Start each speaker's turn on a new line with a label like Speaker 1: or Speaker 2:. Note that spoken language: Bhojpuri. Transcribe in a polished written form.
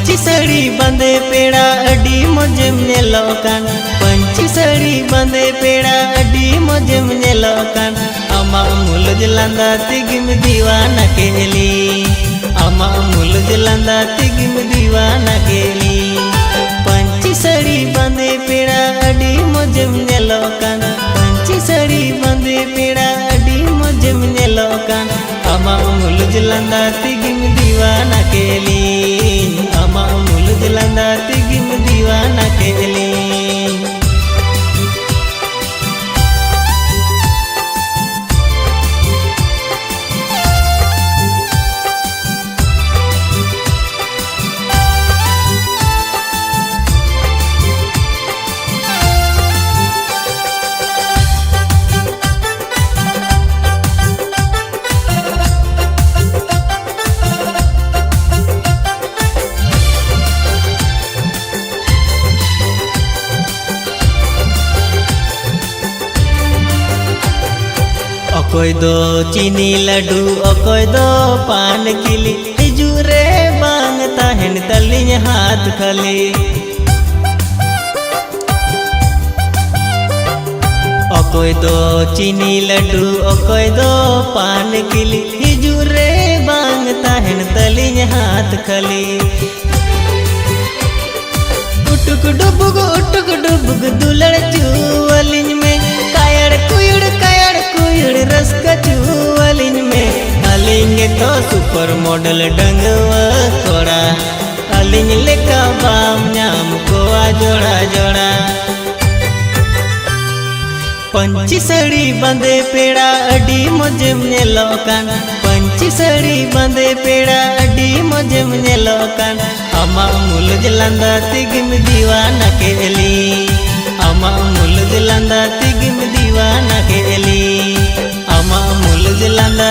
Speaker 1: पंची साड़ी बंदे पेड़ा अडी मजेम नेलोकान पंची साड़ी बंदे पेड़ा अडी मजेम नेलोकान अमा मुलुज लांदा तिगिम दीवाना केली अमा मुलुज लांदा तिगिम दीवाना केली पंची साड़ी बंदे पेड़ा अडी मजेम नेलोकान पंची साड़ी बंदे पेड़ा अडी मजेम नेलोकान अमा मुलुज लांदा तिगिम दीवाना केली अमा मुलुज लांदा तिगिम दीवाना केली अकोय दो चीनी लड्डू अकोय दो पान खिली हिजूरे बांग ताहन तलिन हाथ खली अकोय दो चीनी लड्डू अकोय दो पान खिली हिजूरे बांग ताहन तलिन हाथ खली उटुक डुबुग दुलड़ चुवलिन में कायड़ कुयड़ रस्का चुवलिन में अलिंगे तो सुपर मॉडल डंगवा थोड़ा अलिंग लेका बाम नाम कोआ जोड़ा जोड़ा पंची साड़ी बंदे पेड़ा अडी मजेम नेलोकान पंची साड़ी बंदे पेड़ा अडी मजेम नेलोकान अमा मुलुज लांदा तिगिम दीवाना केली अमा मुलुज लांदा तिगिम दीवाना केली अमा मुलुज लांदा